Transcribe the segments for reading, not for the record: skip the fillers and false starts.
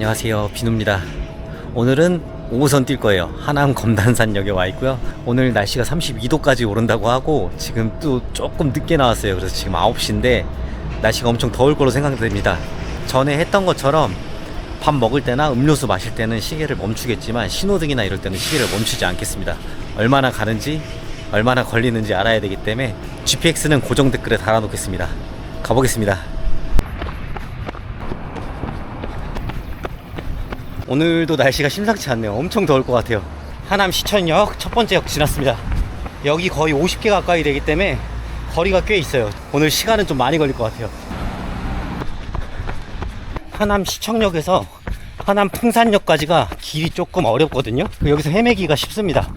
안녕하세요, 비누입니다. 오늘은 5호선 뛸 거예요. 하남 검단산역에 와 있고요. 오늘 날씨가 32도까지 오른다고 하고 지금 또 조금 늦게 나왔어요. 그래서 지금 9시인데 날씨가 엄청 더울 거로 생각됩니다. 전에 했던 것처럼 밥 먹을 때나 음료수 마실 때는 시계를 멈추겠지만 신호등이나 이럴 때는 시계를 멈추지 않겠습니다. 얼마나 가는지 얼마나 걸리는지 알아야 되기 때문에 GPX는 고정 댓글에 달아 놓겠습니다. 가보겠습니다. 오늘도 날씨가 심상치 않네요. 엄청 더울 것 같아요. 하남 시천역 첫 번째 역 지났습니다. 여기 거의 50개 가까이 되기 때문에 거리가 꽤 있어요. 오늘 시간은 좀 많이 걸릴 것 같아요. 하남 시청역에서 하남 풍산역까지가 길이 조금 어렵거든요. 여기서 헤매기가 쉽습니다.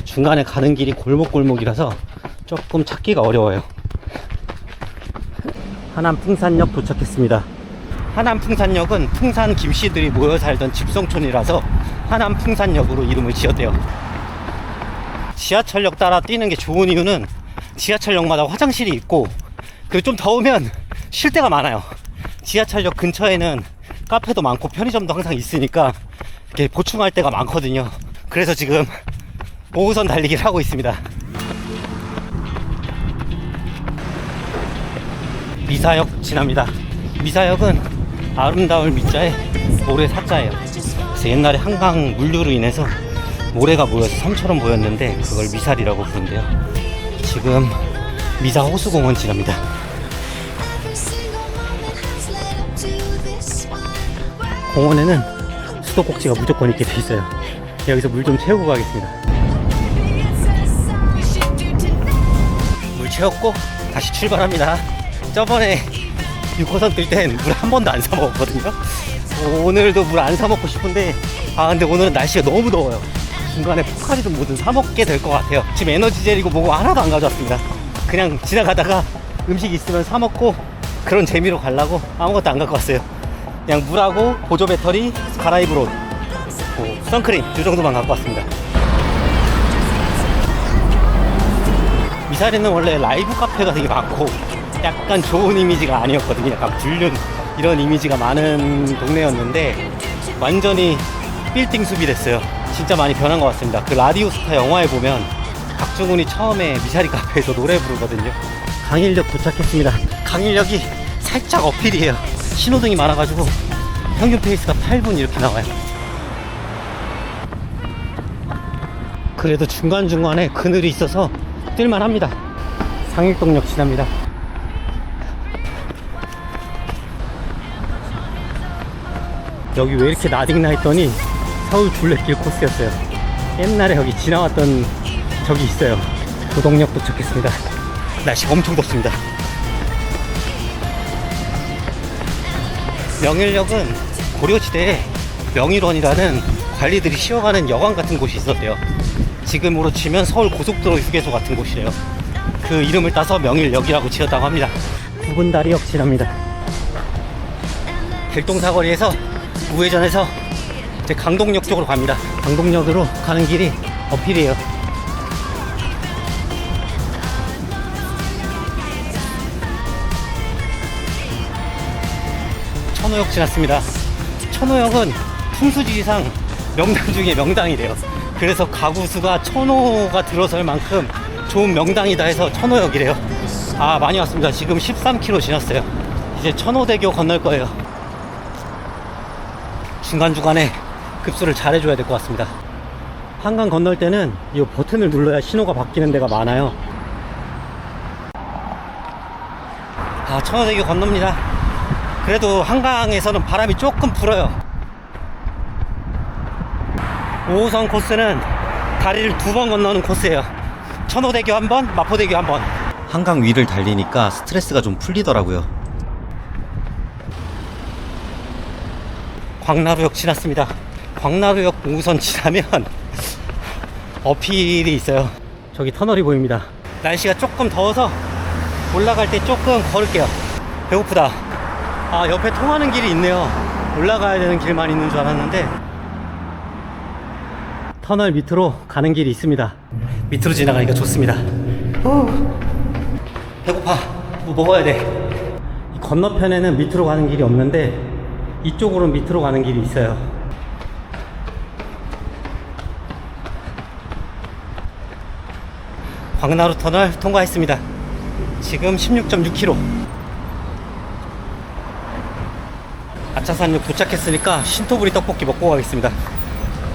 중간에 가는 길이 골목골목이라서 조금 찾기가 어려워요. 하남 풍산역 도착했습니다. 하남 풍산역은 풍산 김씨들이 모여 살던 집성촌이라서 하남 풍산역으로 이름을 지었대요. 지하철역 따라 뛰는 게 좋은 이유는 지하철역마다 화장실이 있고 그리고 좀 더우면 쉴 데가 많아요. 지하철역 근처에는 카페도 많고 편의점도 항상 있으니까 이렇게 보충할 데가 많거든요. 그래서 지금 5호선 달리기를 하고 있습니다. 미사역 지납니다. 미사역은 아름다울 미자에 모래 사자예요. 그래서 옛날에 한강 물류로 인해서 모래가 모여서 섬처럼 보였는데 그걸 미살이라고 부른대요. 지금 미사 호수공원 지납니다. 공원에는 수도꼭지가 무조건 있게 돼 있어요. 여기서 물 좀 채우고 가겠습니다. 물 채웠고 다시 출발합니다. 저번에 6호선 뜰 땐 물 한 번도 안 사 먹었거든요. 오늘도 물 안 사 먹고 싶은데 근데 오늘은 날씨가 너무 더워요. 중간에 포카리든 뭐든 사 먹게 될 것 같아요. 지금 에너지젤이고 뭐고 하나도 안 가져왔습니다. 그냥 지나가다가 음식 있으면 사 먹고 그런 재미로 가려고 아무것도 안 갖고 왔어요. 그냥 물하고 보조 배터리, 갈아입을 옷, 선크림 이 정도만 갖고 왔습니다. 미사리는 원래 라이브 카페가 되게 많고 약간 좋은 이미지가 아니었거든요. 약간 불륜 이런 이미지가 많은 동네였는데 완전히 빌딩 숲이 됐어요. 진짜 많이 변한 것 같습니다. 그 라디오스타 영화에 보면 박중훈이 처음에 미사리 카페에서 노래 부르거든요. 강일역 도착했습니다. 강일역이 살짝 어필이에요. 신호등이 많아가지고 평균 페이스가 8분 이렇게 나와요. 그래도 중간중간에 그늘이 있어서 뛸만합니다. 상일동역 지납니다. 여기 왜 이렇게 나딩나 했더니 서울 둘레길 코스였어요. 옛날에 여기 지나왔던 적이 있어요. 도덕역 도착했습니다. 날씨가 엄청 덥습니다. 명일역은 고려시대에 명일원이라는 관리들이 쉬어가는 여관 같은 곳이 있었대요. 지금으로 치면 서울 고속도로 휴게소 같은 곳이래요. 그 이름을 따서 명일역이라고 지었다고 합니다. 구분다리역 지납니다. 길동사거리에서 우회전해서 이제 강동역 쪽으로 갑니다. 강동역으로 가는 길이 어필이에요. 천호역 지났습니다. 천호역은 풍수지리상 명당 중에 명당이래요. 그래서 가구수가 1000호가 들어설 만큼 좋은 명당이다 해서 천호역이래요. 많이 왔습니다. 지금 13km 지났어요. 이제 천호대교 건널 거예요. 중간중간에 급수를 잘 해줘야 될 것 같습니다. 한강 건널 때는 이 버튼을 눌러야 신호가 바뀌는 데가 많아요. 천호대교 건넙니다. 그래도 한강에서는 바람이 조금 불어요. 5호선 코스는 다리를 2번 건너는 코스예요. 천호대교 한 번, 마포대교 한 번. 한강 위를 달리니까 스트레스가 좀 풀리더라고요. 광나루역 지났습니다. 광나루역 5호선 지나면 어필이 있어요. 저기 터널이 보입니다. 날씨가 조금 더워서 올라갈 때 조금 걸을게요. 배고프다. 옆에 통하는 길이 있네요. 올라가야 되는 길만 있는 줄 알았는데 터널 밑으로 가는 길이 있습니다. 밑으로 지나가니까 좋습니다. 배고파. 뭐 먹어야 돼. 건너편에는 밑으로 가는 길이 없는데 이쪽으로 밑으로 가는 길이 있어요. 광나루 터널 통과했습니다. 지금 16.6km. 아차산역 도착했으니까 신토부리 떡볶이 먹고 가겠습니다.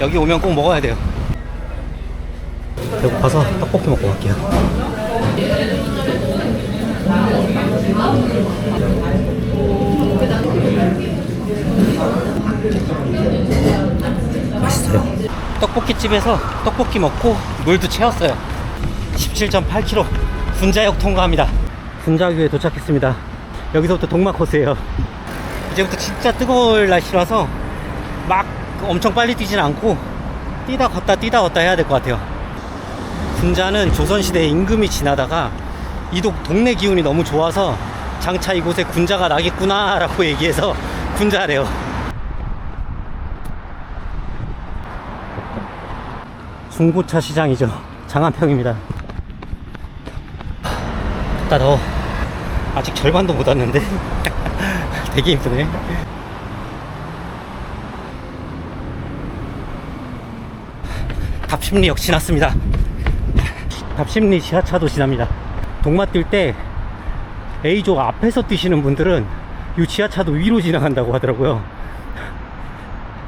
여기 오면 꼭 먹어야 돼요. 배고파서 떡볶이 먹고 갈게요. 맛있어요. 떡볶이집에서 떡볶이 먹고 물도 채웠어요. 17.8km 군자역 통과합니다. 군자역에 도착했습니다. 여기서부터 동막 코스예요. 이제부터 진짜 뜨거울 날씨라서 막 엄청 빨리 뛰진 않고 뛰다 걷다 해야 될 것 같아요. 군자는 조선시대 임금이 지나다가 이 동네 기운이 너무 좋아서 장차 이곳에 군자가 나겠구나 라고 얘기해서 군자래요. 중고차 시장이죠. 장안평입니다. 덥다 더워. 아직 절반도 못 왔는데 되게 힘드네. 답심리역 지났습니다. 답심리 지하차도 지납니다. 동마 뛸 때 A조 앞에서 뛰시는 분들은 이 지하차도 위로 지나간다고 하더라고요.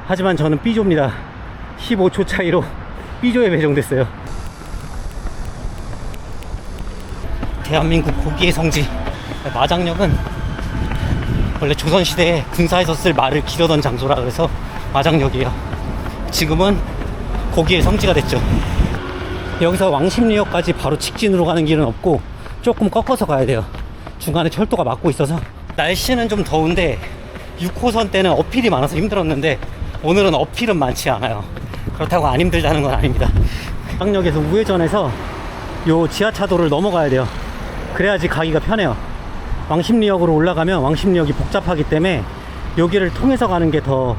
하지만 저는 B조입니다. 15초 차이로 B조에 배정됐어요. 대한민국 고기의 성지 마장역은 원래 조선시대에 군사에서 쓸 말을 기르던 장소라 그래서 마장역이에요. 지금은 고기의 성지가 됐죠. 여기서 왕십리역까지 바로 직진으로 가는 길은 없고 조금 꺾어서 가야 돼요. 중간에 철도가 막고 있어서. 날씨는 좀 더운데 6호선 때는 어필이 많아서 힘들었는데 오늘은 어필은 많지 않아요. 그렇다고 안 힘들다는 건 아닙니다. 마장역에서 우회전해서 요 지하차도를 넘어가야 돼요. 그래야지 가기가 편해요. 왕십리역으로 올라가면 왕십리역이 복잡하기 때문에 여기를 통해서 가는 게 더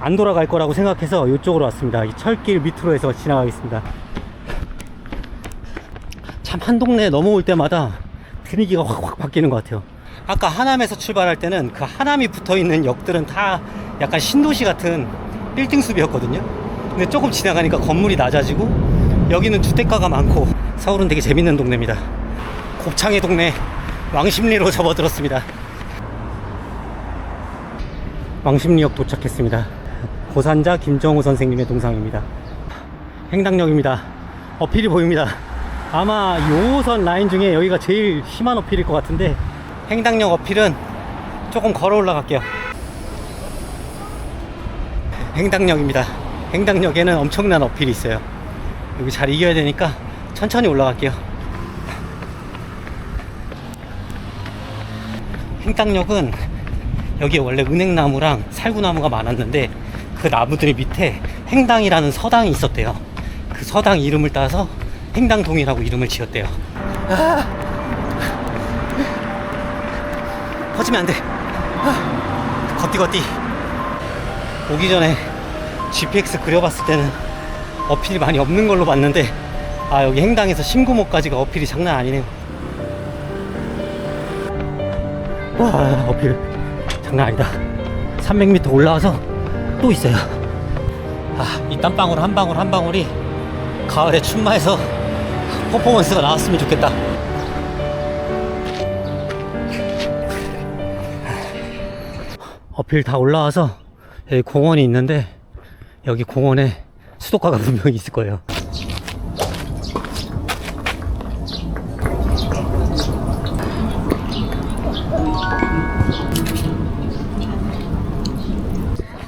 안 돌아갈 거라고 생각해서 이쪽으로 왔습니다. 이 철길 밑으로 해서 지나가겠습니다. 참 한 동네에 넘어올 때마다 분위기가 확 바뀌는 것 같아요. 아까 하남에서 출발할 때는 그 하남이 붙어있는 역들은 다 약간 신도시 같은 빌딩 숲이었거든요. 근데 조금 지나가니까 건물이 낮아지고 여기는 주택가가 많고 서울은 되게 재밌는 동네입니다. 곱창의 동네 왕십리로 접어들었습니다. 왕십리역 도착했습니다. 고산자 김정우 선생님의 동상입니다. 행당역입니다. 어필이 보입니다. 아마 2호선 라인 중에 여기가 제일 심한 어필일 것 같은데 행당역 어필은 조금 걸어 올라갈게요. 행당역입니다. 행당역에는 엄청난 어필이 있어요. 여기 잘 이겨야 되니까 천천히 올라갈게요. 행당역은 여기에 원래 은행나무랑 살구나무가 많았는데 그 나무들 밑에 행당이라는 서당이 있었대요. 그 서당 이름을 따서 행당동이라고 이름을 지었대요. 퍼지면 안돼. 걷디 오기 전에 GPX 그려봤을 때는 어필이 많이 없는 걸로 봤는데 여기 행당에서 심구모까지가 어필이 장난 아니네요. 와, 어필 장난 아니다. 300m 올라와서 또 있어요. 이 땀방울 한 방울 한 방울이 가을에 춘마에서 퍼포먼스가 나왔으면 좋겠다. 어필 다 올라와서 여기 공원이 있는데 여기 공원에 수도가가 분명히 있을 거예요.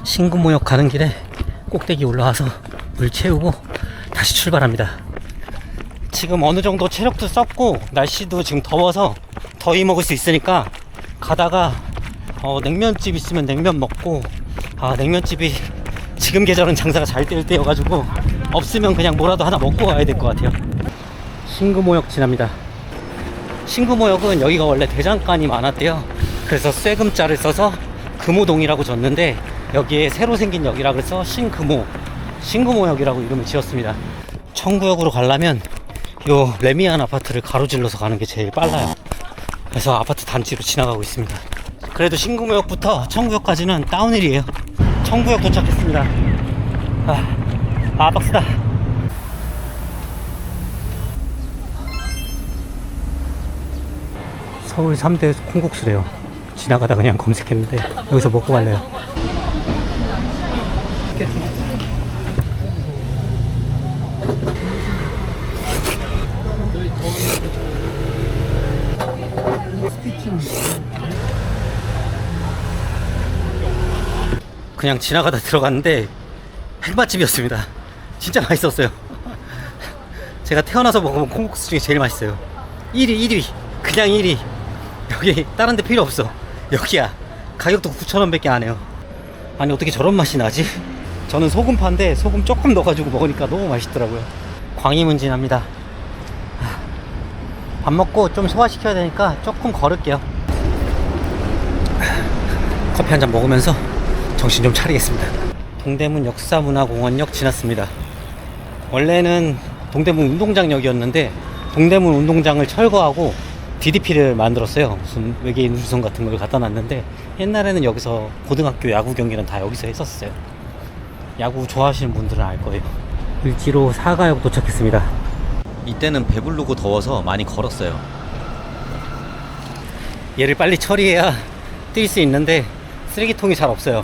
신구모역 가는 길에 꼭대기 올라와서 물 채우고 다시 출발합니다. 지금 어느 정도 체력도 썼고 날씨도 지금 더워서 더위 먹을 수 있으니까 가다가 냉면집 있으면 냉면 먹고 냉면집이 지금 계절은 장사가 잘 될 때여가지고 없으면 그냥 뭐라도 하나 먹고 가야 될 것 같아요. 신구모역 지납니다. 신구모역은 여기가 원래 대장간이 많았대요. 그래서 쇠금자를 써서 금호동이라고 졌는데 여기에 새로 생긴 역이라 그래서 신구모역이라고 이름을 지었습니다. 청구역으로 가려면 요 레미안 아파트를 가로질러서 가는 게 제일 빨라요. 그래서 아파트 단지로 지나가고 있습니다. 그래도 신궁역부터 청구역까지는 다운힐이에요. 청구역 도착했습니다. 빡세다. 서울 3대 콩국수래요. 지나가다 그냥 검색했는데 여기서 먹고 갈래요. 그냥 지나가다 들어갔는데 핵맛집이었습니다. 진짜 맛있었어요. 제가 태어나서 먹어본 콩국수 중에 제일 맛있어요. 1위 그냥 1위. 여기 다른 데 필요 없어. 여기야. 가격도 9,000원 밖에 안 해요. 아니 어떻게 저런 맛이 나지? 저는 소금파인데 소금 조금 넣어가지고 먹으니까 너무 맛있더라고요. 광희문진합니다. 밥 먹고 좀 소화시켜야 되니까 조금 걸을게요. 커피 한 잔 먹으면서 정신 좀 차리겠습니다. 동대문 역사문화공원역 지났습니다. 원래는 동대문 운동장역이었는데 동대문 운동장을 철거하고 DDP를 만들었어요. 무슨 외계인 우주선 같은 걸 갖다 놨는데 옛날에는 여기서 고등학교 야구 경기는 다 여기서 했었어요. 야구 좋아하시는 분들은 알 거예요. 을지로 사가역 도착했습니다. 이때는 배부르고 더워서 많이 걸었어요. 얘를 빨리 처리해야 뛸 수 있는데 쓰레기통이 잘 없어요.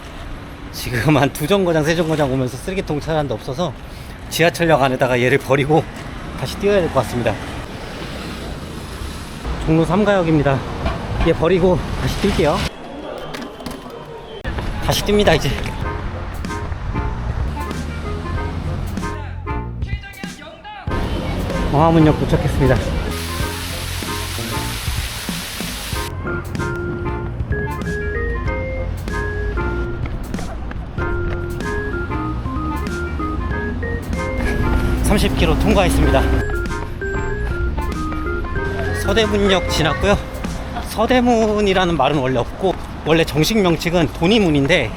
지금 한 두정거장 세정거장 오면서 쓰레기통 찾았는데 없어서 지하철역 안에다가 얘를 버리고 다시 뛰어야 될 것 같습니다. 종로 3가역입니다. 얘 버리고 다시 뛸게요. 다시 뜁니다 이제. 광화문역 도착했습니다. (30km) 통과했습니다. 서대문역 지났고요. 서대문이라는 말은 원래 없고 원래 정식 명칭은 돈이문인데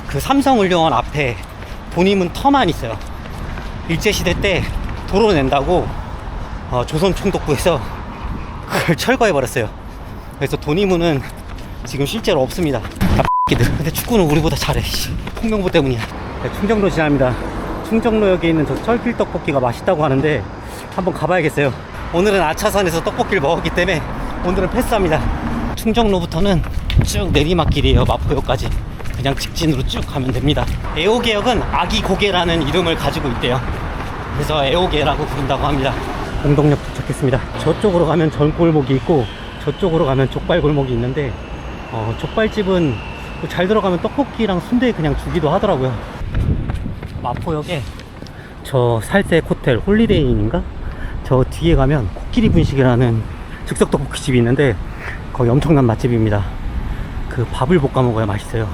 그 삼성의료원 앞에 돈이문 터만 있어요. 일제시대 때 도로 낸다고 조선총독부에서 그걸 철거해버렸어요. 그래서 돈이문은 지금 실제로 없습니다. 다 X끼들. 근데 축구는 우리보다 잘해. 홍명보 때문이야. 네, 충정로 지납니다. 충정로역에 있는 저 철길 떡볶이가 맛있다고 하는데 한번 가봐야겠어요. 오늘은 아차산에서 떡볶이를 먹었기 때문에 오늘은 패스합니다. 충정로부터는 쭉 내리막길이에요. 마포역까지 그냥 직진으로 쭉 가면 됩니다. 애호개역은 아기 고개라는 이름을 가지고 있대요. 그래서 애호개라고 부른다고 합니다. 공덕역 도착했습니다. 저쪽으로 가면 전골목이 있고 저쪽으로 가면 족발골목이 있는데 족발집은 잘 들어가면 떡볶이랑 순대 그냥 주기도 하더라고요. 마포역에 저 살색 호텔 홀리데이인가? 저 뒤에 가면 코끼리 분식이라는 즉석떡볶이집이 있는데 거기 엄청난 맛집입니다. 그 밥을 볶아 먹어야 맛있어요.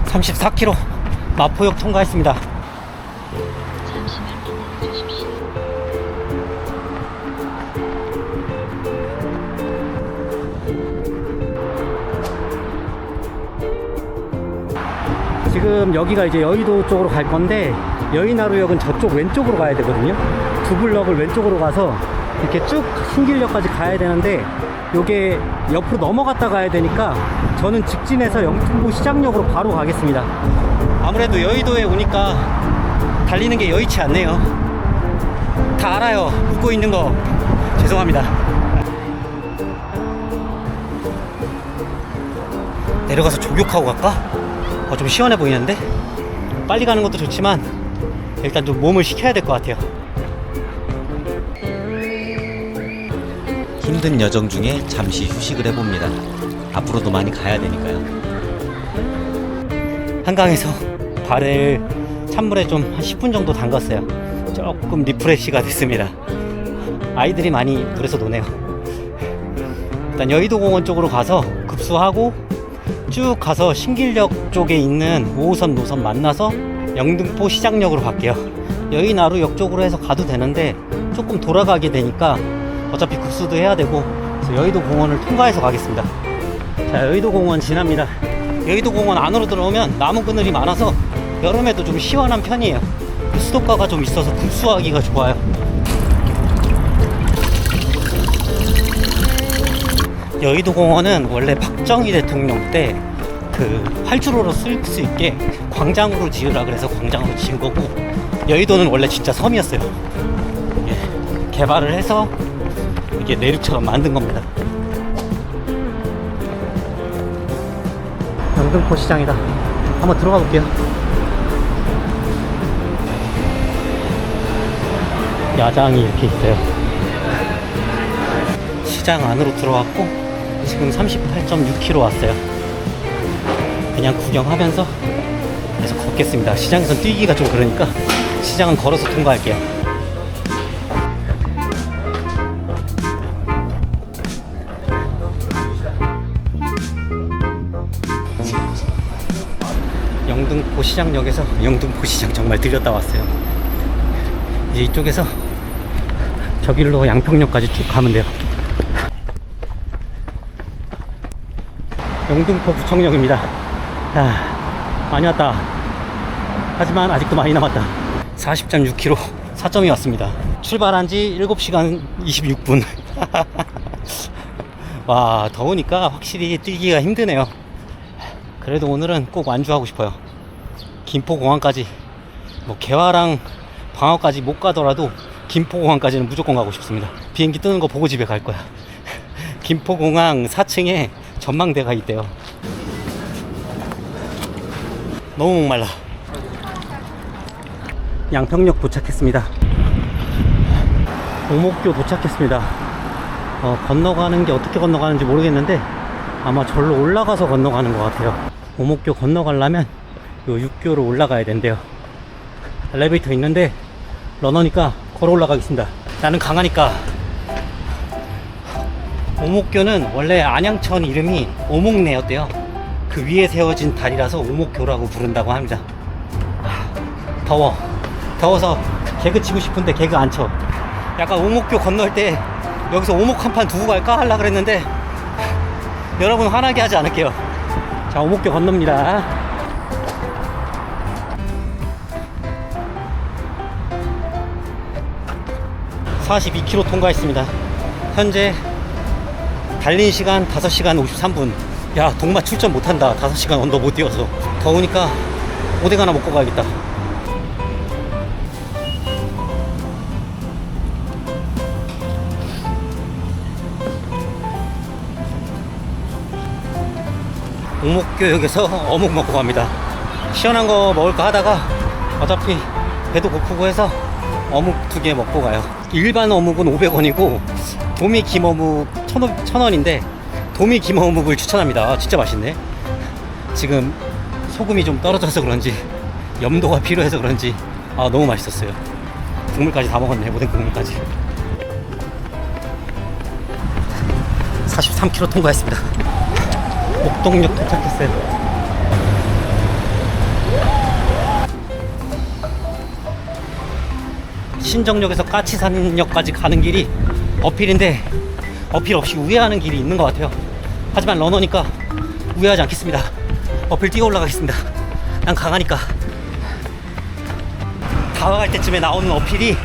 34km 마포역 통과했습니다. 지금 여기가 이제 여의도 쪽으로 갈 건데 여의나루역은 저쪽 왼쪽으로 가야 되거든요. 두 블럭을 왼쪽으로 가서 이렇게 쭉 신길역까지 가야 되는데 요게 옆으로 넘어갔다 가야 되니까 저는 직진해서 영등포 시장역으로 바로 가겠습니다. 아무래도 여의도에 오니까 달리는 게 여의치 않네요. 다 알아요. 웃고 있는 거 죄송합니다. 내려가서 조격하고 갈까? 좀 시원해 보이는데? 빨리 가는 것도 좋지만 일단 좀 몸을 식혀야 될 것 같아요. 힘든 여정 중에 잠시 휴식을 해봅니다. 앞으로도 많이 가야 되니까요. 한강에서 발을 찬물에 좀 한 10분 정도 담갔어요. 조금 리프레시가 됐습니다. 아이들이 많이 물에서 노네요. 일단 여의도공원 쪽으로 가서 급수하고 쭉 가서 신길역 쪽에 있는 5호선 노선 만나서 영등포 시장역으로 갈게요. 여의나루역 쪽으로 해서 가도 되는데 조금 돌아가게 되니까 어차피 급수도 해야 되고 그래서 여의도공원을 통과해서 가겠습니다. 자, 여의도공원 지납니다. 여의도공원 안으로 들어오면 나무 그늘이 많아서 여름에도 좀 시원한 편이에요. 수도가가 좀 있어서 급수하기가 좋아요. 여의도 공원은 원래 박정희 대통령 때 그 활주로로 쓸 수 있게 광장으로 지으라 그래서 광장으로 지은 거고, 여의도는 원래 진짜 섬이었어요. 예, 개발을 해서 이게 내륙처럼 만든 겁니다. 영등포 시장이다. 한번 들어가 볼게요. 야장이 이렇게 있어요. 시장 안으로 들어왔고 지금 38.6km 왔어요. 그냥 구경하면서 계속 걷겠습니다. 시장에서 뛰기가 좀 그러니까 시장은 걸어서 통과할게요. 영등포 시장역에서 영등포 시장 정말 들렸다 왔어요. 이제 이쪽에서 저 길로 양평역까지 쭉 가면 돼요. 영등포 구청역입니다. 많이 왔다. 하지만 아직도 많이 남았다. 40.6km 4점이 왔습니다. 출발한 지 7시간 26분. 와, 더우니까 확실히 뛰기가 힘드네요. 그래도 오늘은 꼭 완주하고 싶어요. 김포공항까지, 뭐 개화랑 방어까지 못 가더라도 김포공항까지는 무조건 가고 싶습니다. 비행기 뜨는 거 보고 집에 갈 거야. 김포공항 4층에 전망대가 있대요. 너무 목말라. 양평역 도착했습니다. 오목교 도착했습니다. 건너가는 게 어떻게 건너가는지 모르겠는데 아마 절로 올라가서 건너가는 것 같아요. 오목교 건너가려면 요 육교로 올라가야 된대요. 엘리베이터 있는데 러너니까 걸어 올라가겠습니다. 나는 강하니까. 오목교는 원래 안양천 이름이 오목내였대요. 그 위에 세워진 다리라서 오목교라고 부른다고 합니다. 더워서 개그 치고 싶은데 개그 안 쳐. 약간 오목교 건널 때 여기서 오목 한 판 두고 갈까 하려고 그랬는데 여러분 화나게 하지 않을게요. 자, 오목교 건넙니다. (42km) 통과했습니다. 현재 달린 시간 5시간 53분. 야, 동마 출전 못한다. 5시간 언더 못 뛰어서. 더우니까 오뎅 하나 먹고 가야겠다. 오목교역에서 어묵 먹고 갑니다. 시원한 거 먹을까 하다가 어차피 배도 고프고 해서 어묵 2개 먹고 가요. 일반 어묵은 500원이고 도미 김어묵 1,000원인데 도미 김어묵을 추천합니다. 진짜 맛있네. 지금 소금이 좀 떨어져서 그런지 염도가 필요해서 그런지 너무 맛있었어요. 국물까지 다 먹었네. 오뎅 국물까지. 43km 통과했습니다. 목동역 도착했어요. 신정역에서 까치산역까지 가는 길이 어필인데 어필 없이 우회하는 길이 있는 것 같아요. 하지만 러너니까 우회하지 않겠습니다. 어필 뛰어 올라가겠습니다. 난 강하니까. 다가갈 때쯤에 나오는 어필이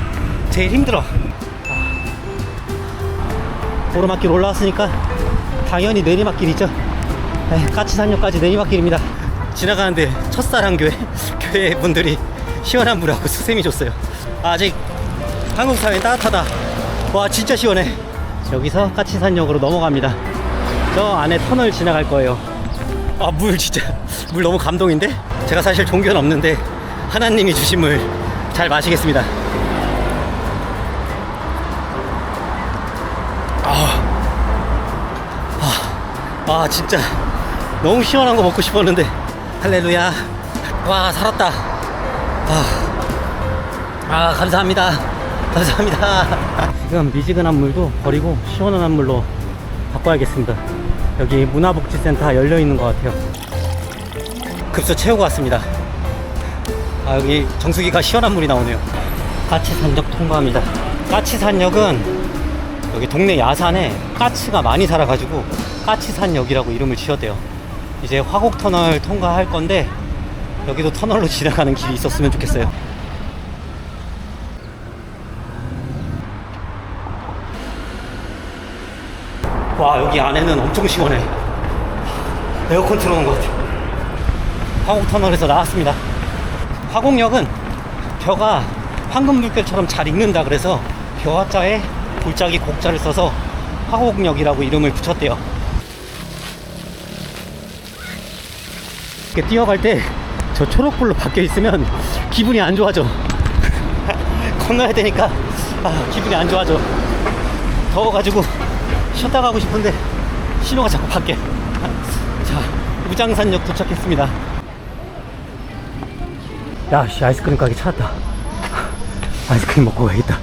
제일 힘들어. 오르막길 올라왔으니까 당연히 내리막길이죠. 까치산역까지 내리막길입니다. 지나가는데 첫사랑 교회 분들이 시원한 물하고 수세미 줬어요. 아직 한국 사회는 따뜻하다. 와, 진짜 시원해. 여기서 까치산역으로 넘어갑니다. 저 안에 터널 지나갈 거예요. 물 너무 감동인데? 제가 사실 종교는 없는데 하나님이 주신 물 잘 마시겠습니다. 진짜 너무 시원한 거 먹고 싶었는데. 할렐루야. 와, 살았다. 감사합니다. 지금 미지근한 물도 버리고 시원한 물로 바꿔야겠습니다. 여기 문화복지센터 열려있는 것 같아요. 급수 채우고 왔습니다. 여기 정수기가 시원한 물이 나오네요. 까치산역 통과합니다. 까치산역은 여기 동네 야산에 까치가 많이 살아가지고 까치산역이라고 이름을 지었대요. 이제 화곡터널 통과할 건데 여기도 터널로 지나가는 길이 있었으면 좋겠어요. 와, 여기 안에는 엄청 시원해. 에어컨 틀어놓은 것 같아. 화곡터널에서 나왔습니다. 화곡역은 벼가 황금물결처럼 잘 익는다 그래서 벼화자에 골짜기 곡자를 써서 화곡역이라고 이름을 붙였대요. 이렇게 뛰어갈 때 저 초록불로 바뀌어 있으면 기분이 안 좋아져. 건너야 되니까 기분이 안 좋아져. 더워가지고 쉬었다 가고 싶은데 신호가 자꾸 바뀌어. 자, 우장산역 도착했습니다. 야, 씨, 아이스크림 가게 찾았다. 아이스크림 먹고 가야겠다.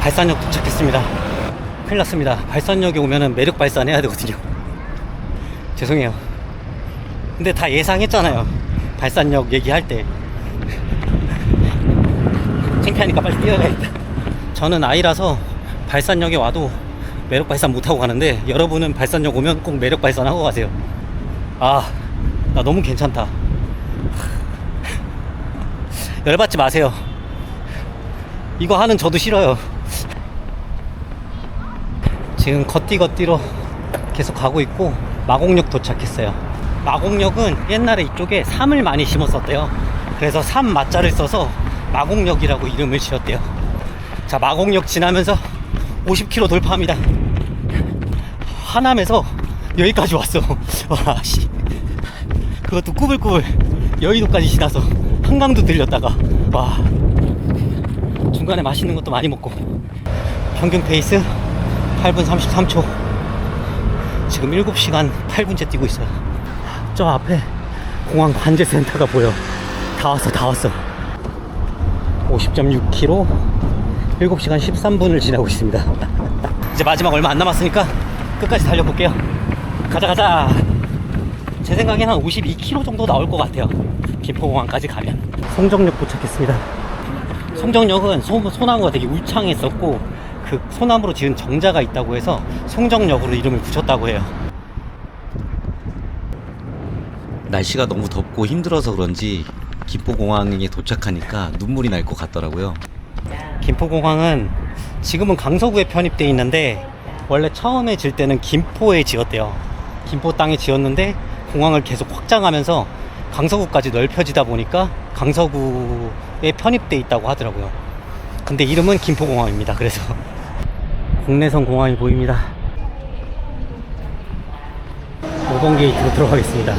발산역 도착했습니다. 큰일 났습니다. 발산역에 오면은 매력 발산해야 되거든요. 죄송해요. 근데 다 예상했잖아요. 발산역 얘기할 때. 창피하니까 빨리 뛰어가야겠다. 저는 아이라서 발산역에 와도 매력 발산 못하고 가는데, 여러분은 발산역 오면 꼭 매력 발산하고 가세요. 아, 나 너무 괜찮다. 열받지 마세요. 이거 하는 저도 싫어요. 지금 걷디걷디로 계속 가고 있고 마곡역 도착했어요. 마곡역은 옛날에 이쪽에 삼을 많이 심었었대요. 그래서 삼 마자를 써서 마곡역이라고 이름을 지었대요. 자, 마곡역 지나면서 50km 돌파합니다. 하남에서 여기까지 왔어. 와, 씨. 그것도 꾸불꾸불 여의도까지 지나서 한강도 들렸다가, 와, 중간에 맛있는 것도 많이 먹고. 평균 페이스 8분 33초. 지금 7시간 8분째 뛰고 있어요. 저 앞에 공항 관제센터가 보여. 다 왔어. 50.6km 7시간 13분을 지나고 있습니다. 이제 마지막 얼마 안 남았으니까 끝까지 달려볼게요. 가자. 제 생각엔 한 52km 정도 나올 것 같아요. 김포공항까지 가면. 송정역 도착했습니다. 송정역은 소나무가 되게 울창했었고, 그 소나무로 지은 정자가 있다고 해서 송정역으로 이름을 붙였다고 해요. 날씨가 너무 덥고 힘들어서 그런지 김포공항에 도착하니까 눈물이 날 것 같더라고요. 김포공항은 지금은 강서구에 편입되어 있는데, 원래 처음에 질 때는 김포에 지었대요. 김포 땅에 지었는데 공항을 계속 확장하면서 강서구까지 넓혀지다 보니까 강서구에 편입되어 있다고 하더라고요. 근데 이름은 김포공항입니다. 그래서 국내선 공항이 보입니다. 5번 게이트로 들어가겠습니다.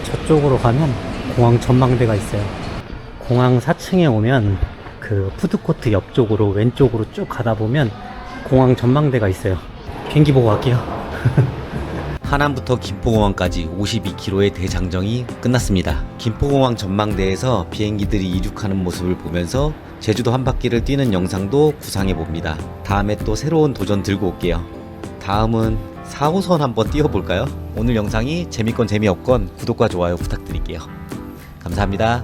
저쪽으로 가면 공항 전망대가 있어요. 공항 4층에 오면 그 푸드코트 옆쪽으로 왼쪽으로 쭉 가다 보면 공항 전망대가 있어요. 비행기 보고 갈게요. 하남부터 김포공항까지 52km의 대장정이 끝났습니다. 김포공항 전망대에서 비행기들이 이륙하는 모습을 보면서 제주도 한 바퀴를 뛰는 영상도 구상해봅니다. 다음에 또 새로운 도전 들고 올게요. 다음은 4호선 한번 뛰어볼까요? 오늘 영상이 재밌건 재미없건 구독과 좋아요 부탁드릴게요. 감사합니다.